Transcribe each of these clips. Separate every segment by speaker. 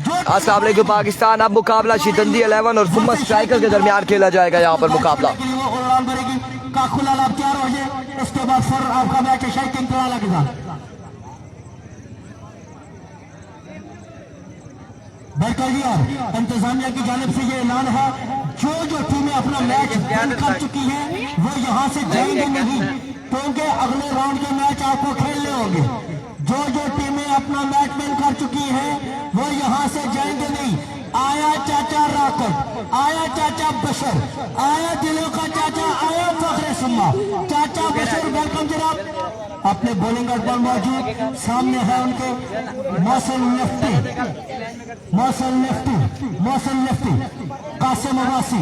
Speaker 1: अस्सलाम वालेकुम पाकिस्तान। अब मुकाबला शितंदी 11 और सुम्मा स्ट्राइकर के दरमियान खेला जाएगा। यहाँ पर मुकाबला
Speaker 2: इसके बाद फिर आपका मैच शाइकिंग कराला के साथ बरकरार इंतजामिया की जानिब से ये ऐलान है, जो टीमें अपना मैच कर चुकी हैं वो यहाँ से जाएंगे नहीं, क्योंकि अगले राउंड के मैच आपको खेलने होंगे। जो टीमें अपना मैच विन कर चुकी हैं वो यहाँ से जाएंगे नहीं। आया चाचा राकट, आया चाचा बशर, आया दिलों का चाचा, आया फखरे सुम्मा। चाचा बशर वेलकम जनाब। अपने बॉलिंग पर मौजूद सामने है उनके मौसल लेफ्टी कासिम अब्बासी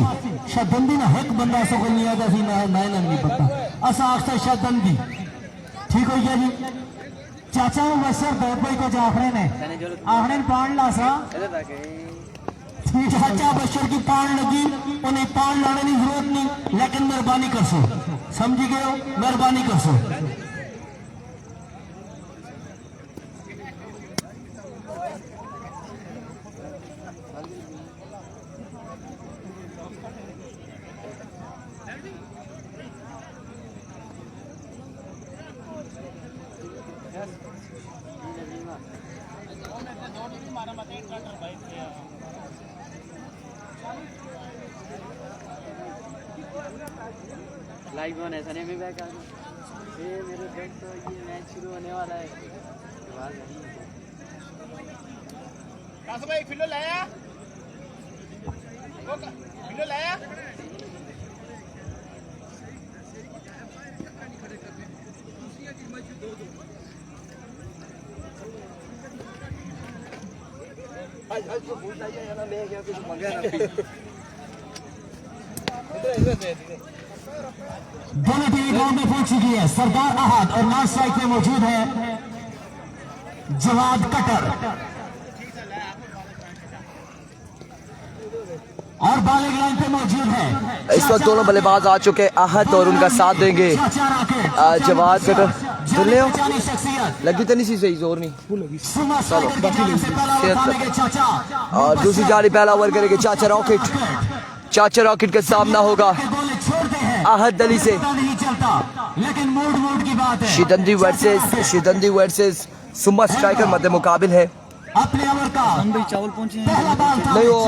Speaker 2: शदंदी ना एक बंदा सो नहीं आता सी ना नहीं पता असा अक्सर शदंदी ठीक हो गया जी। चाचा बशर बेपई को आखने पान ला सा चाचा बशर की पान लगी, उन्हें पान लाने की जरूरत नहीं, लेकिन मेहरबानी कर सो, समझी गए हो, मेहरबानी कर सो।
Speaker 3: लाइव ऑन ऐसा नहीं भी बैक आ गया। ये मेरे फ्रेंड तो ये मैच शुरू होने वाला है।
Speaker 4: कासो भाई फिलो लाया, वो फिलो लाया। आज तो भूल जाइए ना, मैं क्या कुछ मंगा ना।
Speaker 2: दोनों टीम ग्राउंड में पहुंच चुकी है। सरदार अहद और नॉन स्ट्राइक में मौजूद है जवाद कटर और बॉलिंग लाइन पे मौजूद है।
Speaker 1: इस वक्त दोनों बल्लेबाज आ चुके हैं। अहद और उनका साथ देंगे जवाद कटर। चले हो लगी तो नहीं सी सही, जोर नहीं। और दूसरी जारी पहला ओवर करेंगे चाचा रॉकेट। चाचा रॉकेट का सामना होगा अहद अली से। शितंदी वर्सेस सुम्मा स्ट्राइकर मध्य मुकाबिल है।
Speaker 2: अपने ओवर का
Speaker 3: चावल पहुंचे
Speaker 1: नहीं, वो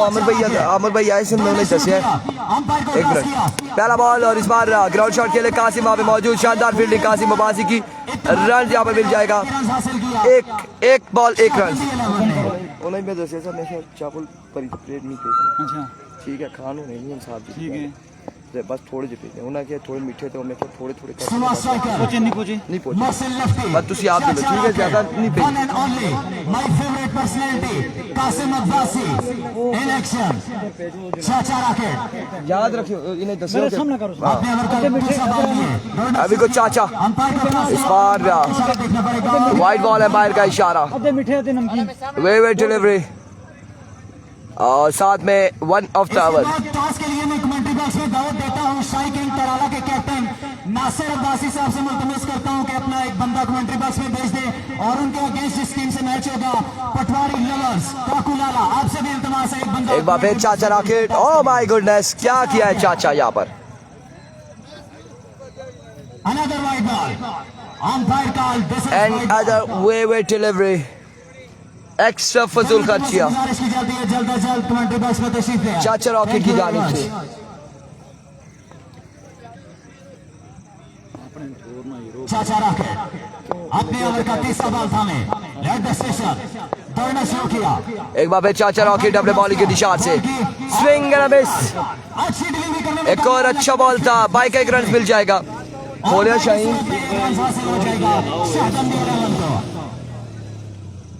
Speaker 1: अमर भाई आए से उन्होंने दसे है। एक मिनट, पहला बॉल और इस बार ग्राउंड शॉट खेले कासिम वहां पे मौजूद। शानदार फील्डिंग कासिम अब्बासी की, रन यहाँ पर मिल जाएगा। एक बॉल एक रन। उन्हें मैं दसे चावल प्लेट नहीं
Speaker 3: अच्छा
Speaker 1: ठीक है, खानू नहीं हम साहब
Speaker 3: ठीक है,
Speaker 1: बस थोड़े जे पे उन्हें क्या थोड़े मीठे थे, मैं थोड़े
Speaker 3: पहुंचे नहीं
Speaker 1: पहुंचे बस तुसी आप दे ठीक है, ज्यादा नहीं पे।
Speaker 2: My favourite personality Qasim Abbasi in action. चाचा रॉकेट
Speaker 1: याद रखियो, इन्हें दसो
Speaker 3: मेरे सामने करो।
Speaker 2: अपने ओवर का दूसरा बॉल लिए
Speaker 1: अभी को चाचा इस बार वाइट बॉल है, बाहर का इशारा।
Speaker 3: आधे मीठे आधे नमकीन।
Speaker 1: वे डिलीवरी और साथ में 1 ऑफ द ओवर।
Speaker 2: टॉस के लिए मैं कमेंट्री बॉक्स में दावत देता हूं शाइकिंग तराला के कैप्टन नासिर अब्बासी साहब से मुल्तमस करता हूं कि अपना एक बंदा कमेंट्री बॉक्स में भेज दे और उनके अगेंस्ट जिस टीम से मैच होगा पटवारी लवर्स काकुलाला, आपसे भी इल्तिमास है एक बंदा।
Speaker 1: एक बार फिर चाचा रॉकेट। ओह माय गुडनेस, क्या किया है चाचा यहाँ पर।
Speaker 2: Another wide ball umpire call
Speaker 1: and other way delivery extra फजूल खर्चिया चाचा रॉकेट की जानिब से।
Speaker 2: चाचा रॉकेट अपने ओवर का तीसरा बॉल थामे रेड स्टेशन दौड़ना शुरू किया।
Speaker 1: एक बार फिर चाचा रॉकेट अपने बॉलिंग के निशान से स्विंग एंड मिस।
Speaker 2: अच्छी डिलीवरी करने
Speaker 1: एक और अच्छा बॉल था, बाइक एक रन मिल जाएगा। खोलिया शाहीन
Speaker 2: हासिल हो जाएगा शाहजहां रन को।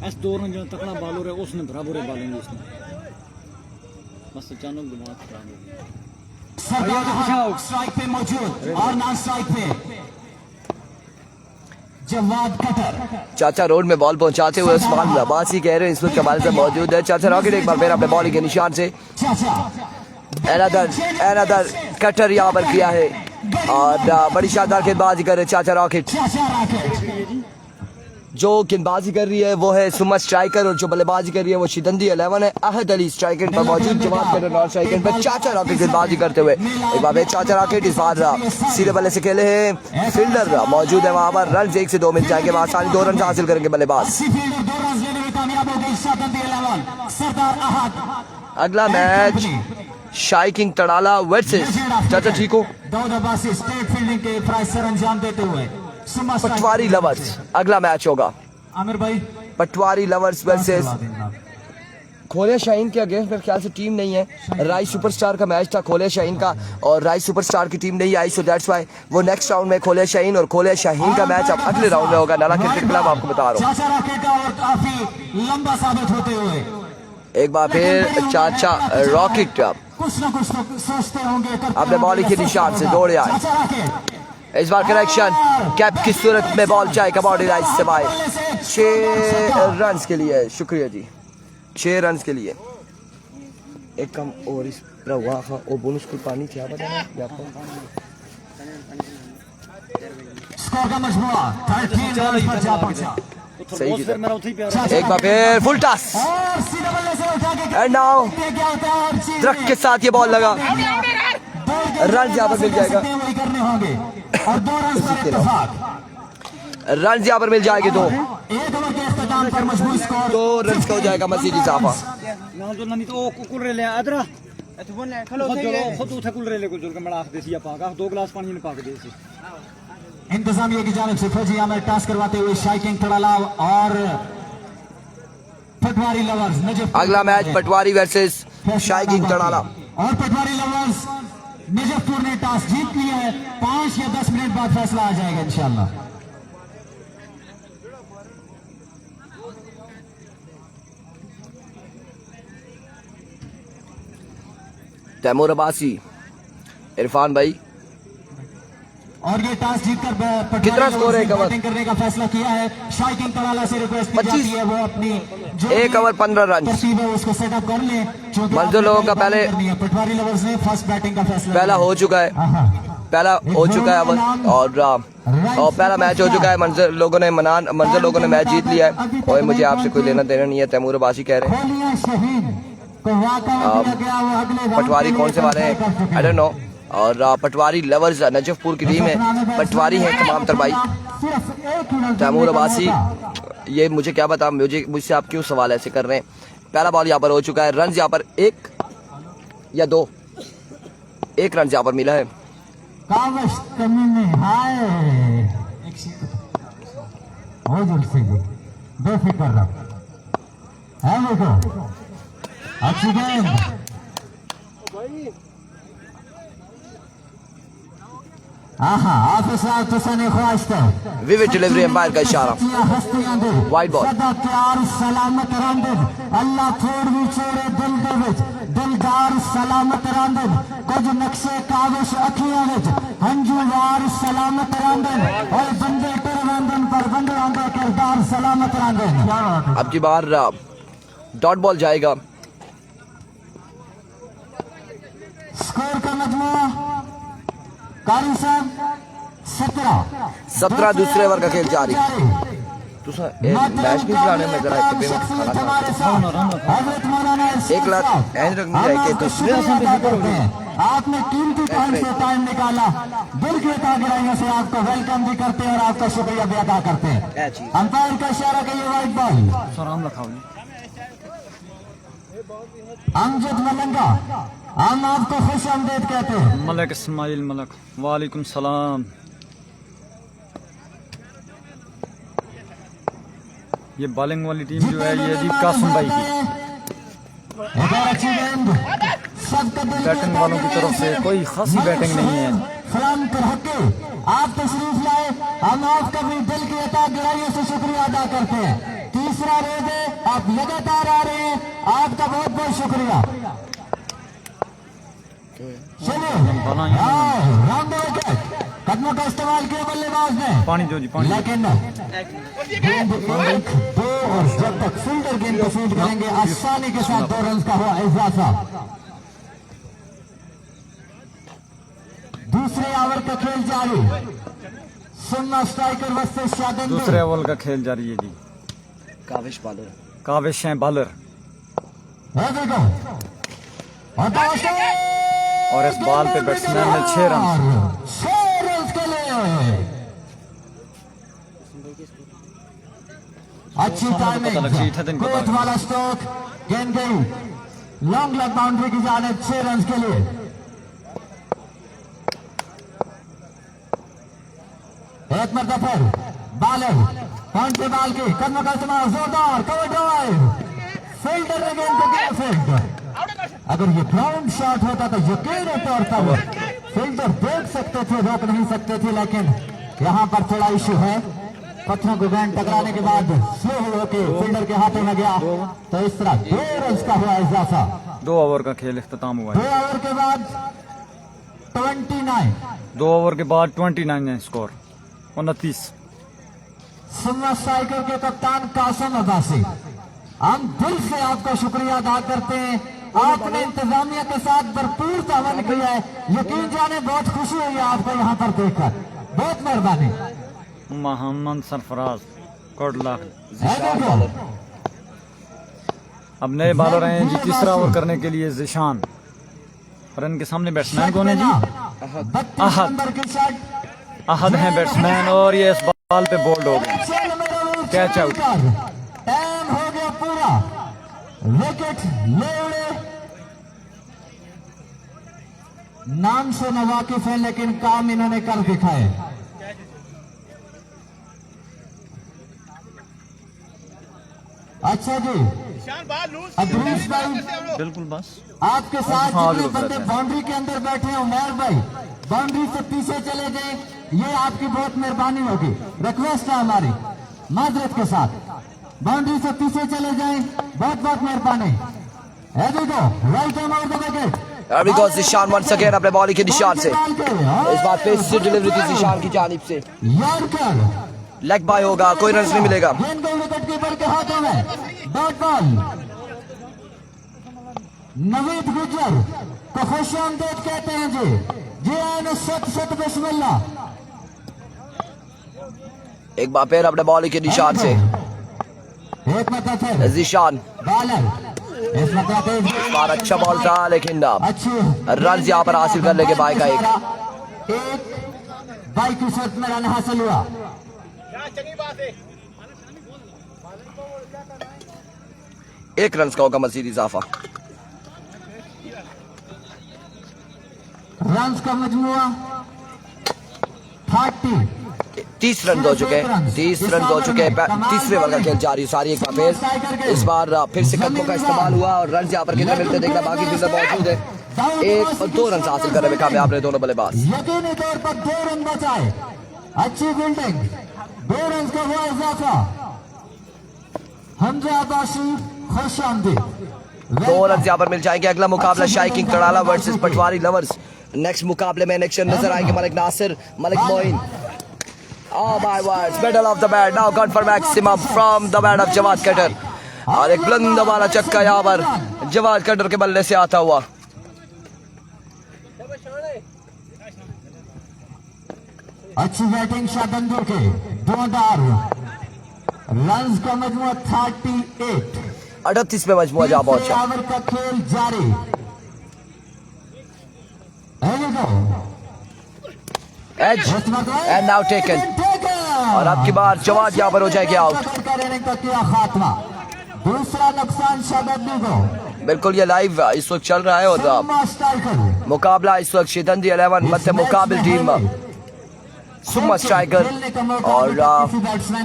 Speaker 3: ऐसे दो रन जो तकड़ा बॉलर है उसने बराबर है बॉलिंग उसने, बस अचानक दिमाग खराब हो गया।
Speaker 2: सरदार स्ट्राइक पे मौजूद और नॉन स्ट्राइक पे जवाद कटर।
Speaker 1: चाचा रोड में बॉल पहुंचाते हुए उस्मान अब्बासी कह रहे हैं इस वक्त हमारे साथ मौजूद है। चाचा रॉकेट एक बार फिर अपने बॉलिंग के निशान से एनादर कटर यहाँ पर किया है और बड़ी शानदार गेंदबाजी करे चाचा रॉकेट। जो गेंदबाजी कर रही है वो है सुमा स्ट्राइकर और जो बल्लेबाजी कर रही है वो शिदंदी 11 है। अहद अली स्ट्राइकर पर मौजूद, जवाब कर नॉन स्ट्राइकर पर चाचा रॉकेट गेंदबाजी करते हुए। एक बार चाचा रॉकेट इस बार सीधे बल्ले से खेले हैं, फील्डर मौजूद है वहां पर। रन 1 से 2 मिल जाएंगे, आसानी 2 रन हासिल करेंगे बल्लेबाज। अगला मैच शाइकिंग तड़ाला वर्सेस चाचा ठीक हो
Speaker 2: स्टेट फील्डिंग के प्राइस सर अंजाम देते हुए
Speaker 1: पटवारी लवर्स। अगला मैच होगा
Speaker 2: आमिर भाई
Speaker 1: पटवारी लवर्स वर्सेस खोले शाहीन के अगेंस्ट मेरे ख्याल से टीम नहीं है। राइस सुपरस्टार का मैच था खोले शाहीन का और राइस सुपरस्टार की टीम नहीं आई, सो दैट्स व्हाई वो नेक्स्ट राउंड में खोले शाहीन और खोले शाहीन का मैच अब अगले राउंड में होगा। नाला क्रिकेट क्लब आपको बता रहा हूँ।
Speaker 2: चाचा रॉकेट और काफी लंबा साबित होते हुए
Speaker 1: एक बार फिर चाचा रॉकेट
Speaker 2: कुछ ना कुछ तो सोचते होंगे
Speaker 1: अपने बॉलिंग के निशान से दौड़े आए।
Speaker 2: चाचा रॉकेट
Speaker 1: इस बार करेक्शन कैप की सूरत में बॉल जाएगा बॉडी राइस से बाय 6 रन के लिए। शुक्रिया जी, 6 रन के लिए एक कम और इस हुआ और बोनस को पानी क्या बताना आपको।
Speaker 2: स्कोर का मजमुआ 13 रन पर जा पहुंचा।
Speaker 1: सही की एक बार फिर फुल टॉस
Speaker 2: और सीधे बल्ले से उठा के
Speaker 1: एंड नाउ
Speaker 2: क्या होता है और चीज
Speaker 1: ट्रक के साथ ये बॉल लगा, रन यहाँ पर मिल जाएगा।
Speaker 2: वही करने होंगे और 2 रन पर इत्तेफाक।
Speaker 1: रन यहाँ पर मिल जाएंगे 2
Speaker 2: एक ओवर के इख्तिताम पर मजबूत स्कोर
Speaker 1: 2 रन का हो जाएगा मजीद इजाफा।
Speaker 3: ना जो नहीं तो कुकुर रे ले अदरा खुद उठा कुल रे ले को जोल के मड़ा देसी पाका 2 गिलास पानी ने पाक देसी।
Speaker 2: इंतजामिया की जानिब से फौजी आमिर टॉस करवाते हुए शाइकिंग तड़ाला और पटवारी लवर्स नजफ।
Speaker 1: अगला मैच पटवारी वर्सेस शाइकिंग तड़ाला
Speaker 2: और पटवारी लवर्स नजफपुर ने टॉस जीत लिया है। 5 या 10 मिनट बाद फैसला आ जाएगा इंशाल्लाह।
Speaker 1: तैमूर अब्बासी, इरफान भाई
Speaker 2: और ये टॉस जीतकर
Speaker 1: कितना स्कोर है
Speaker 2: बैटिंग करने का फैसला किया है। शाइकिंग तड़ाला से रिक्वेस्ट की जाती है वो अपनी
Speaker 1: 1 ओवर 15 रन
Speaker 2: तरतीब है उसको सेटअप कर ले।
Speaker 1: मंजूर लोगों का पहले
Speaker 2: पटवारी लवर्स ने फर्स्ट बैटिंग का फैसला
Speaker 1: पहला हो चुका है, पहला हो चुका है और पहला मैच हो चुका है। मंजर लोगों ने मैच जीत लिया है और मुझे आपसे कोई लेना देना नहीं है। तैमूर अब्बासी कह रहे हैं पटवारी कौन से वाले हैं आई डोंट नो। और पटवारी लवर्स नजफपुर की टीम है, पटवारी है तमाम तर भाई। तैमूर अब्बासी ये मुझे क्या बता, मुझसे आप क्यों सवाल ऐसे कर रहे हैं। पहला बॉल यहाँ पर हो चुका है, रन यहाँ पर 1 या 2 1 रन यहाँ पर मिला है।
Speaker 2: बेफिक्र अच्छी गेंद
Speaker 1: विविड डिलीवरी, एम्पायर का इशारा, वाइड बॉल।
Speaker 2: सलामत रांदे अल्लाह छोड़ भी छोड़े दिल दे विच दिलदार सलामत रांदे कुछ नक्शे काविश अखियां विच हंजूवार सलामत रांदे और बंदे टर रांदन पर बंदे रांदे किरदार सलामत रांदे।
Speaker 1: अब की बार डॉट बॉल जाएगा।
Speaker 2: स्कोर का मजमुआ कारी साहब 17
Speaker 1: दूसरे ओवर का खेल जारी। मैच नहीं खिलाने में जरा एक लाख एंड रखनी चाहिए तो
Speaker 2: आपने कीमती टाइम से टाइम निकाला, दिल की गहराइयों से आपको वेलकम भी करते हैं और आपका शुक्रिया भी अदा करते हैं। अंपायर का इशारा के लिए वाइड बॉल। अमजद मलंगा हम आपको खुश आमदेद कहते हैं।
Speaker 3: मलक इस्माइल मलक वालेकुम सलाम। ये बॉलिंग वाली टीम जो है ये जी कासिम भाई की, बैटिंग वालों की तरफ से कोई खासी बैटिंग नहीं है।
Speaker 2: आप तशरीफ लाए, हम आपका भी दिल की अता गहराइयों से शुक्रिया अदा करते हैं। तीसरा रेड है, आप लगातार आ रहे हैं, आपका बहुत बहुत शुक्रिया। कदमों का इस्तेमाल किया बल्लेबाज ने,
Speaker 3: पानी दो जी पानी।
Speaker 2: लेकिन गेंद 2 और जब तक फील्डर गेंद को फील्ड करेंगे आसानी के साथ 2 रन का हुआ इजाफा। दूसरे ओवर का खेल जारी। सुन्ना स्ट्राइकर वर्सेस शादन।
Speaker 3: दूसरे ओवर का खेल जारी है जी।
Speaker 1: काविश बालर,
Speaker 3: काविश हैं बॉलर
Speaker 2: देखो
Speaker 3: और इस बॉल पे बैट्समैन ने 6 रन।
Speaker 2: 6 रन के लिए अच्छी
Speaker 3: पता लग गई था दिन को
Speaker 2: टाइमिंग वाला स्ट्रोक, गेंद गई लॉन्ग लेग बाउंड्री की जानिब 6 रन के लिए। एक मरतबा फिर बॉलर पॉइंट पे बॉल की कदम का इस्तेमाल, जोरदार कवर ड्राइव, फील्डर ने गेंद को किया फील्ड। अगर ये ग्राउंड शॉट होता तो यकीनी तौर पर फील्डर देख सकते थे, रोक नहीं सकते थे, लेकिन यहाँ पर थोड़ा इशू है। पत्थरों को गेंद टकराने के बाद स्लो होकर फील्डर के हाथों में गया, तो इस तरह 2 रन का हुआ इजाफा।
Speaker 3: 2 ओवर का खेल इख्तिताम हुआ
Speaker 2: 2
Speaker 3: है।
Speaker 2: ओवर के बाद 29।
Speaker 3: 2 ओवर के बाद 29 है स्कोर, 29।
Speaker 2: सुन्ना स्ट्राइकर के कप्तान कासिम अब्बासी, हम दिल से आपका शुक्रिया अदा करते हैं। आपने इंतजामिया के साथ भरपूर तावन किया है। यकीन जाने बहुत खुशी हुई है आपको यहाँ पर देखकर, बहुत मेहरबानी।
Speaker 3: मोहम्मद सरफराज कोटला
Speaker 2: है देखो,
Speaker 3: अब नए बॉलर हैं जी। तीसरा ओवर करने के लिए जिशान और इनके सामने बैट्समैन कौन है जी?
Speaker 2: 32 नंबर की शॉट,
Speaker 3: अहद हैं बैट्समैन और ये इस बॉल पे बोल्ड हो गए। Catch out.
Speaker 2: टाइम हो गया पूरा, विकेट ले उड़े। नाम से नवाकिफ है लेकिन काम इन्होंने कर दिखाए। अच्छा जी, अब्दुल्लाह भाई
Speaker 3: बिल्कुल बस
Speaker 2: आपके साथ
Speaker 3: हाँ,
Speaker 2: जितने
Speaker 3: बिल्कुल
Speaker 2: बंदे
Speaker 3: सर।
Speaker 2: बाउंड्री के अंदर बैठे हैं, उमर भाई बाउंड्री से पीछे चले जाएं, ये आपकी बहुत मेहरबानी होगी। रिक्वेस्ट है हमारी माजरत के साथ, बाउंड्री से पीछे चले जाएं, बहुत बहुत मेहरबानी। है देखो right hand out the wicket.
Speaker 1: There we go, Zeeshan once again अपने बॉलिंग के निशान से। इस बार पेस से डिलीवरी थी जिशान की जानिब से,
Speaker 2: यॉर्कर
Speaker 1: लेग बाय होगा, कोई रन नहीं मिलेगा।
Speaker 2: गेंद गई विकेट कीपर के हाथों में, डॉट बॉल। नवीद गुजर को खुश आमदेद कहते हैं जी आए सत बिस्मिल्लाह।
Speaker 1: एक बार फिर अपने बॉलिंग के निशान से
Speaker 2: एक मतलब फिर
Speaker 1: जिशान,
Speaker 2: बॉलर इस मतलब
Speaker 1: इस बार अच्छा बॉल था लेकिन
Speaker 2: अच्छी
Speaker 1: रन यहाँ पर हासिल करने के बाई का एक
Speaker 2: बाई की शर्त में रन हासिल हुआ।
Speaker 1: एक रन का होगा मजीद इजाफा।
Speaker 2: रन का मजमुआ 30।
Speaker 1: 30 रन हो चुके हैं, 30 रन हो चुके हैं। तीसरे ओवर का खेल जारी, सारी एक बार फिर इस बार फिर से कदमों का इस्तेमाल हुआ और रन यहाँ पर कितने मिलते देखना बाकी फील्डर मौजूद है। 1 और 2 रन हासिल करने में कामयाब रहे दोनों बल्लेबाज।
Speaker 2: यकीनी तौर पर 2 रन बचाए, अच्छी फील्डिंग, 2 रन का हुआ इजाफा। हमजा अब्बासी खुश आमदीद।
Speaker 1: 2 रन यहाँ पर मिल जाएंगे। अगला मुकाबला Shahi king Tadala versus Patwari lovers. Next मुकाबले में नेक्स्ट नजर आएंगे Malik Nasir, Malik Moin. Oh my words, middle of the bat, now gone for maximum from the bat of Jawad Kattar. और एक बुलंद वाला चक्का यहाँ पर जवाद कटर के बल्ले से आता हुआ।
Speaker 2: अच्छी बैटिंग शादंदू के, 2 रन का मजमुआ 38।
Speaker 1: 38 पे मजमुआ जा पहुंचा।
Speaker 2: ओवर का खेल जारी।
Speaker 1: एज एंड नाउ टेकन और अब की बार जवाद यहाँ पर हो जाएगी आउट।
Speaker 2: खात्मा, दूसरा नुकसान शादंदू को।
Speaker 1: बिल्कुल ये लाइव इस वक्त चल रहा है और मुकाबला इस वक्त शिदंदी 11 मध्य मुकाबल टीम सुम्मा स्ट्राइकर और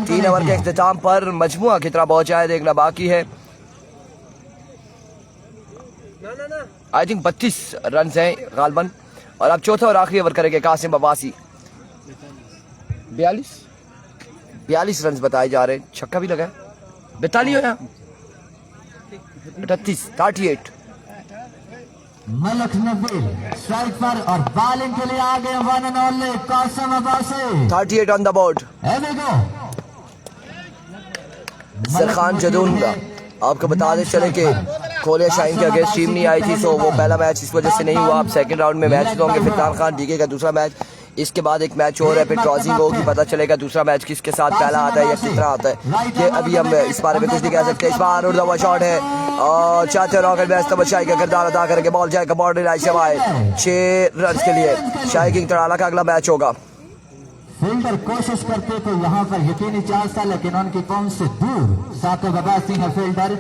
Speaker 1: 3 ओवर के इख्तिताम पर मजमुआ कितना पहुंचा है देखना बाकी है। आई थिंक 32 रन हैं गालबन और अब चौथा और आखिरी ओवर करेंगे कासिम अब्बासी। 42 रन बताए जा रहे हैं, छक्का भी लगा है। 42 हो या 38
Speaker 2: मलक नबील स्ट्राइक पर और बॉलिंग के लिए आगे one end only Qasim Abbasi.
Speaker 1: 38 on the board. Sarkhan Jadoon आपको बता दें चले कि कोलिया शाहीन के अगेंस्ट टीम नहीं आई थी, सो वो पहला मैच इस वजह से नहीं हुआ। अब सेकंड राउंड में मैच होंगे। फिरकान खान डीके का दूसरा मैच इसके बाद एक मैच और है, फिर क्रॉसिंग होगी, पता चलेगा दूसरा मैच किसके साथ पहला आता है या कितना आता है, ये अभी हम इस बारे में कुछ नहीं कह सकते। इस बार उड़ता हुआ शॉट है और चाहते रॉकेट में तब शाही का किरदार अदा करेंगे, बॉल जाएगा बाउंड्री लाइन से बाहर 6 रन के लिए। शाही किंग तड़ाला का अगला मैच होगा।
Speaker 2: फील्डर कोशिश करते तो यहाँ पर यकीनी चांस था, लेकिन उनकी पहुंच से दूर साकिब अब्बास सिंह है फील्डर।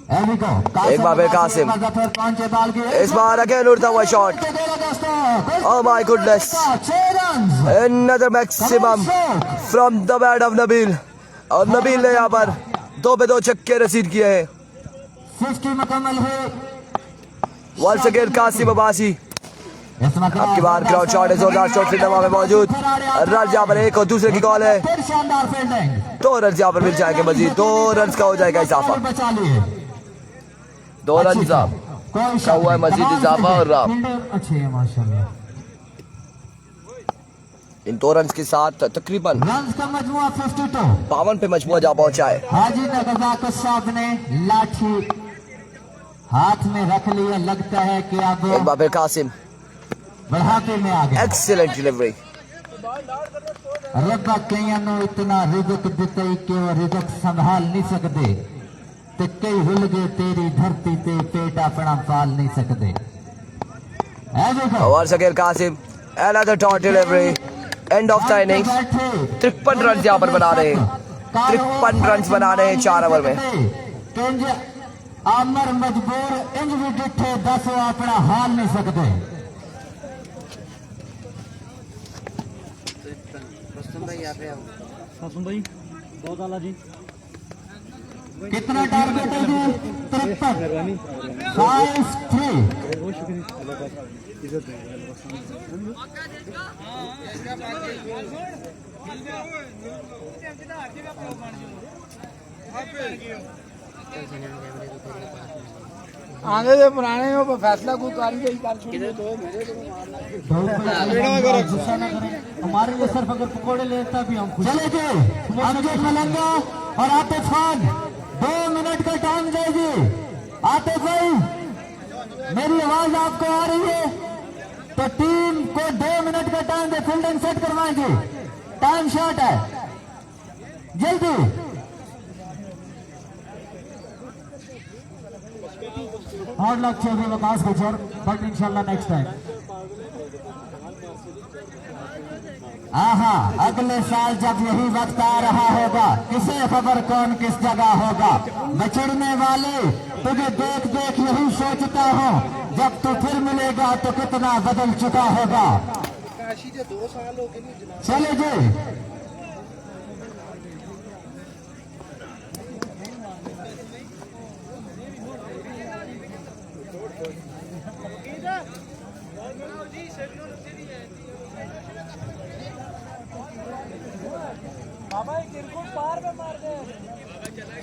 Speaker 1: एक बार फिर कासिम, इस बार अगेन उड़ता हुआ shot, oh my goodness, another maximum from the bat of Nabeel. और नबील ने यहाँ पर 2 पे 2 छक्के रसीद किए हैं।
Speaker 2: 50 मुकम्मल है।
Speaker 1: वंस अगेन कासिम अब्बासी, अब की बार ग्राउंड शॉट है, जोरदार शॉट फील्ड में मौजूद। रन यहाँ पर एक और दूसरे की कॉल है, 2 रन यहाँ पर मिल जाएंगे, मजीद 2 रन का हो जाएगा इजाफा, 2 रन का हुआ है मजीद इजाफा। और
Speaker 2: अच्छे हैं माशाल्लाह।
Speaker 1: इन 2 रन के साथ तकरीबन
Speaker 2: रन का मजमुआ 52
Speaker 1: 52 पे मजमुआ जा पहुंचा है।
Speaker 2: हाजी नगरदार साहब ने लाठी हाथ में रख लिया, लगता है कि अब
Speaker 1: एक बार फिर कासिम,
Speaker 2: बढ़ाते में आ गए।
Speaker 1: Excellent delivery.
Speaker 2: रब्बा कईयां नूं इतना रिज़्क दिता कि वो रिज़्क संभाल नहीं सकते, ते कई भुल गए तेरी धरती ते पेट अपना पाल नहीं सकते। ऐ देखो
Speaker 1: और सकेर Qasim, another taut delivery, end of the innings. 53 run यहाँ पर बना रहे हैं, 53 रन बना रहे हैं 4 ओवर में।
Speaker 2: आमर मजबूर इंज भी डिठे 10 अपना हाल नहीं सकते।
Speaker 3: भाई बहुत आला जी,
Speaker 2: कितना टारगेट है जी? 53
Speaker 5: आगे जो पुराने हो फैसला कोई कारी गई कर छोड़िए तो
Speaker 2: गुस्सा ना करें, हमारे लिए सिर्फ अगर पकौड़े लेता भी हम चले गए। अमजद मलंगा और आतिफ खान 2 मिनट का टाइम देगी। आतिफ भाई मेरी आवाज आपको आ रही है तो टीम को 2 मिनट का टाइम दे, फील्डिंग सेट करवाएंगे, टाइम शॉट है जल्दी। हार्ड लक चाहिए विकास गुजर, बट इंशाल्लाह नेक्स्ट टाइम। आहा, अगले साल जब यही वक्त आ रहा होगा, किसे खबर कौन किस जगह होगा। बछड़ने वाले तुझे देख देख यही सोचता हूँ, जब तू फिर मिलेगा तो कितना बदल चुका होगा। चले जी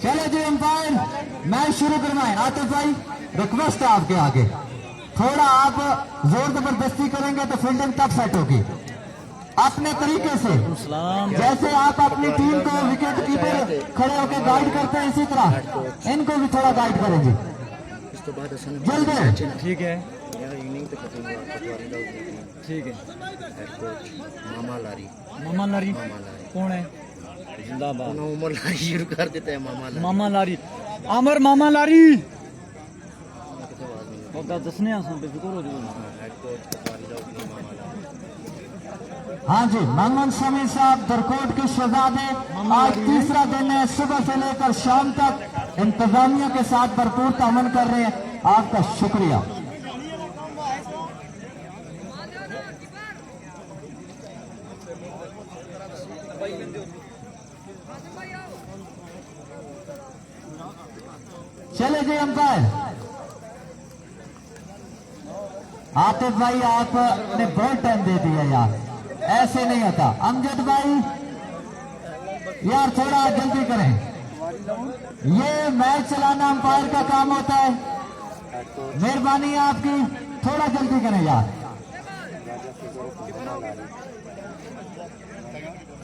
Speaker 2: चलो जी अंपायर मैच शुरू करवाएं। आतिफ भाई रिक्वेस्ट है आपके आगे, थोड़ा आप जोर जबरदस्ती करेंगे तो फील्डिंग तब सेट होगी अपने तरीके से, जैसे आप अपनी टीम को विकेट कीपर खड़े होकर गाइड करते हैं, इसी तरह इनको भी थोड़ा गाइड करेंगे जल्दी।
Speaker 3: ठीक है ठीक है। मामा लारी कौन है? जिंदाबाद।
Speaker 4: शुरू कर देते हैं
Speaker 3: मामा लारी, अमर मामा लारी दसने
Speaker 2: हाँ जी, मोहम्मद शमी साहब दरकोट के शहजादे, आज तीसरा दिन है, सुबह से लेकर शाम तक इंतजामिया के साथ भरपूर तामन कर रहे हैं, आपका शुक्रिया। चले जी अंपायर। आतिफ भाई आपने बहुत टाइम दे दिया यार, ऐसे नहीं होता। अमजद भाई यार थोड़ा जल्दी करें, ये मैच चलाना अंपायर का काम होता है, मेहरबानी है आपकी, थोड़ा जल्दी करें यार।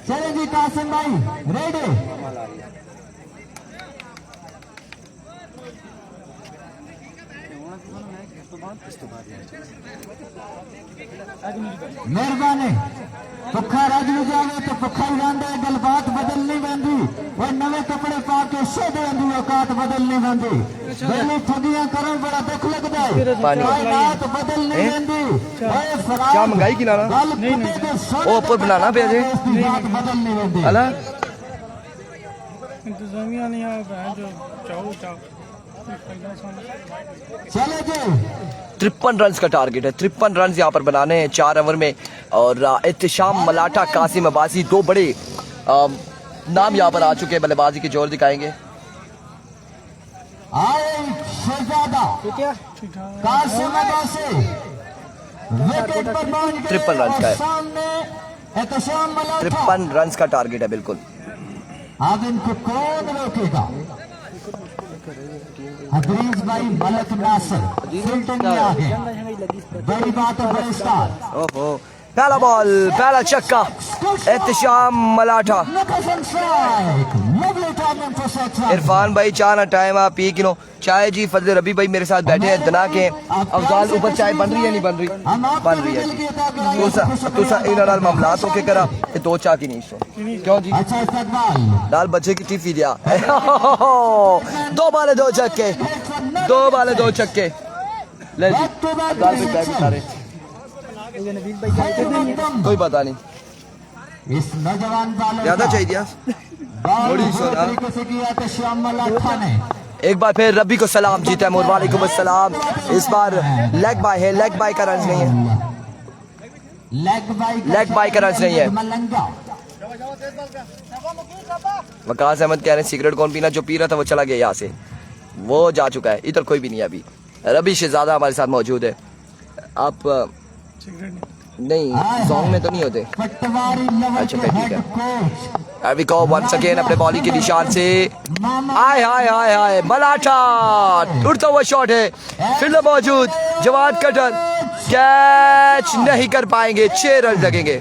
Speaker 2: चले जी कासिम भाई रेडी। मेहरबानी पक्का रज भी जावे तो पक्का ही रंदा गलबात बदलनी पैंदी और नवे कपड़े पा के सोधे दी औकात बदलनी पैंदी बेली ठगियां करो बड़ा दुख लगदा है कायनात बदलनी पैंदी ओए फराज
Speaker 1: क्या मंगाई की नाना ओ ऊपर बनाना पे जे
Speaker 2: बात बदलनी पैंदी
Speaker 1: हला
Speaker 5: इंतजामिया नहीं आ जो चाहो चाहो
Speaker 2: चले जी
Speaker 1: 53 रन का टारगेट है। 53 रन यहाँ पर बनाने हैं 4 ओवर में। और एहतशाम मलाठा, कासिम अब्बासी, दो बड़े नाम यहाँ पर आ चुके हैं, बल्लेबाजी के जोर दिखाएंगे।
Speaker 2: आए शहजादा कासिम अब्बासी विकेट पर बांध के
Speaker 1: 53 रन का है।
Speaker 2: सामने एहतशाम मलाठा
Speaker 1: 53 रन का टारगेट है बिल्कुल।
Speaker 2: अब इनको कौन रोकेगा? हदरीज भाई मलक नासिर फील्डिंग में आ गए। बड़ी बात है बड़े स्टार।
Speaker 1: ओहो, पहला बॉल, पहला छक्का, एहतशाम मलाठा। इरफान भाई चाय ना टाइम आप पी किनो चाय जी। फजल रबी भाई मेरे साथ बैठे हैं दना के। अफजाल ऊपर चाय बन रही है नहीं बन रही? बन रही है जी। तुसा इन नाल मामला तो के करा ते दो चाह की नहीं सो क्यों जी?
Speaker 2: अच्छा इस्तकबाल
Speaker 1: लाल बच्चे की टीफी दिया। दो बाले दो छक्के, दो बाले दो छक्के। ले जी अफजाल भाई बैठ सारे कोई पता नहीं
Speaker 2: इस नौजवान बालर
Speaker 1: ज्यादा
Speaker 2: का
Speaker 1: चाहिए।
Speaker 2: बड़ी तरीके से किया तो श्याम मलाठा ने।
Speaker 1: एक बार फिर रबी को सलाम जी तैमूर, वालेकुम अस्सलाम। इस बार लेग बाय है, लेग बाय का रन नहीं है, लेग बाय का रन नहीं है।
Speaker 2: मलंगा
Speaker 1: वकास अहमद कह रहे हैं सिगरेट कौन पीना, जो पी रहा था वो चला गया यहाँ से, वो जा चुका है। इधर कोई भी नहीं है अभी। रबी शहजादा हमारे साथ मौजूद है। आप नहीं सॉन्ग में तो नहीं होते।
Speaker 2: पटवारी लेवल
Speaker 1: अच्छा,
Speaker 2: के
Speaker 1: ठीक है।
Speaker 2: हेड कोच
Speaker 1: अभी को वंस अगेन अपने बॉलिंग के निशान से आए हाय हाय हाय मलाठा उड़ता हुआ शॉट है। फील्डर मौजूद, जवाद कटर कैच नहीं कर पाएंगे, 6 रन लगेंगे।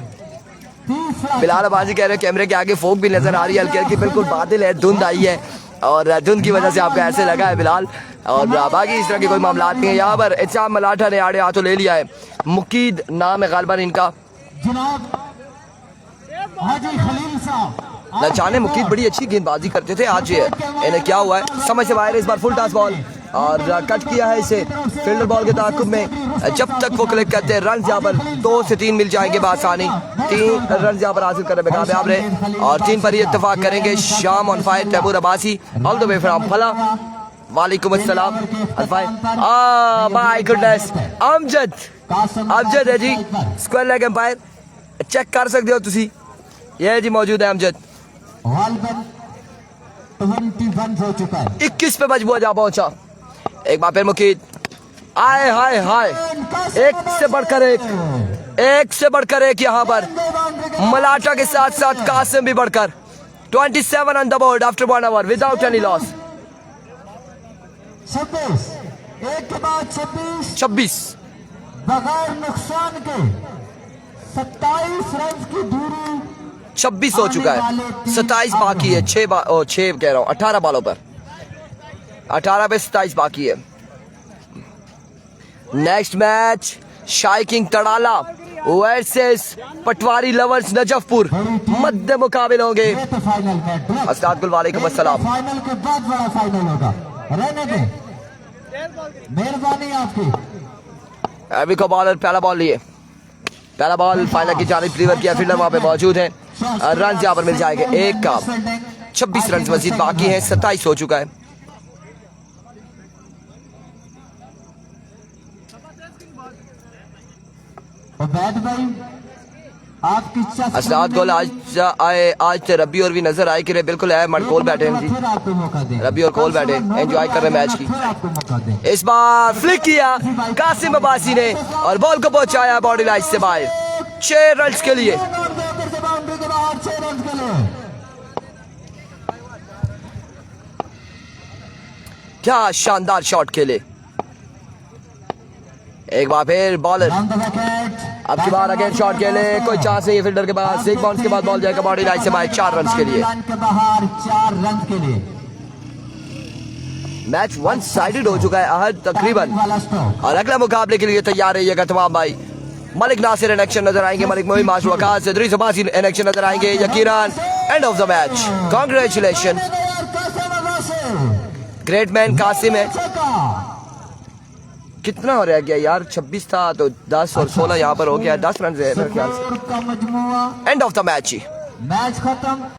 Speaker 1: बिलाल अब्बासी कह रहे हैं कैमरे के आगे फोक भी नजर आ रही है हल्की हल्की। बिल्कुल बादल है, धुंध आई है और धुंध की वजह से आपको ऐसे लगा है बिलाल। और बाकी इस तरह के कोई मामला नहीं है यहाँ पर। एहतशाम मलाठा ने आड़े हाथों ले लिया है। मुकीद नाम है गालिबन इनका।
Speaker 2: जनाब हाजी खलील साहब
Speaker 1: लचाने मुकीद बड़ी अच्छी गेंदबाजी करते थे, आज ये इन्हें क्या हुआ है समझ से बाहर। इस बार फुल टॉस बॉल और कट किया है इसे फील्डर बॉल के ताकुब में। जब तक वो क्लिक करते हैं रन यहाँ पर 2 से 3 मिल जाएंगे बासानी। 3 रन यहाँ पर हासिल करने में कामयाब रहे और 3 पर ही इत्तेफाक करेंगे। शाम on fire, Taimur Abbasi all the way from फला। वालेकुम अस्सलाम माय गुडनेस। अमजद है जी स्क्वायर लेग एम्पायर, चेक कर सकते हो तुसी। ये जी मौजूद है अमजद।
Speaker 2: 21 हो चुका है।
Speaker 1: 21 पे मजबूर जा पहुंचा। एक बार फिर मुकीद आए हाय हाय, एक से बढ़कर एक, एक से बढ़कर एक यहाँ पर मलाठा के साथ साथ कासिम भी बढ़कर। 27 on the board after 1 over without any loss.
Speaker 2: 26 एक के बाद 26 बगैर नुकसान के 27 रन की दूरी
Speaker 1: 26 हो चुका है, 27 बाकी है। 6 कह रहा हूँ 18 बॉलों पर, 18 पे 27 बाकी है। Next match शाइकिंग तड़ाला versus Patwari lovers नजफपुर मध्य मुकाबले होंगे।
Speaker 2: ये तो फाइनल में
Speaker 1: अस्ताद गुल वालेकुम अस्सलाम।
Speaker 2: फाइनल के बाद बड़ा फाइनल होगा, रहने दे, मेहरबानी आपकी।
Speaker 1: एवी को बॉलर पहला बॉल लिए, पहला बॉल फाइनल की जानिब डिलीवर किया। फील्डर वहां पे मौजूद है, रन यहाँ पर मिल जाएंगे एक का। 26 रन मजीद बाकी है, 27 हो चुका है।
Speaker 2: बैट भाई आपकी
Speaker 1: असलाद गोल आज आए, आज तो रबी और भी नजर आए कि बिल्कुल है मटकोल बैठे हैं जी।
Speaker 2: फिर आपको मौका दे,
Speaker 1: रबी और कोल बैठे एंजॉय कर रहे मैच की।
Speaker 2: फिर आपको मौका दे।
Speaker 1: इस बार फ्लिक किया कासिम अब्बासी ने और बॉल को पहुंचाया बॉडी लाइन से बाहर 6 रन के लिए।
Speaker 2: बाउंड्री के बाहर 6 रन के लिए।
Speaker 1: क्या शानदार शॉट खेले। एक बार फिर बॉलर
Speaker 2: Round the wicket,
Speaker 1: अब की बार अगेन शॉट खेले, कोई चांस नहीं है फील्डर के पास। एक बाउंस के बाद बॉल जाएगा बॉडी लाइन से बाहर 4 रन के लिए।
Speaker 2: लाइन के बाहर 4 रन के लिए।
Speaker 1: मैच वन साइडेड हो चुका है अहद तकरीबन, और अगला मुकाबले के लिए तैयार रहिएगा तमाम भाई। मलिक नासिर इन एक्शन नजर आएंगे, मलिक मोइन माशरू अकाश इदरीस अब्बासी इन एक्शन नजर आएंगे यकीनन। End of the match, congratulation, great man Qasim है। कितना हो रहा गया यार, 26 था तो 10 और 16 यहाँ पर हो गया, 10 रन है मेरे ख्याल से। And of the match,
Speaker 2: match खत्म।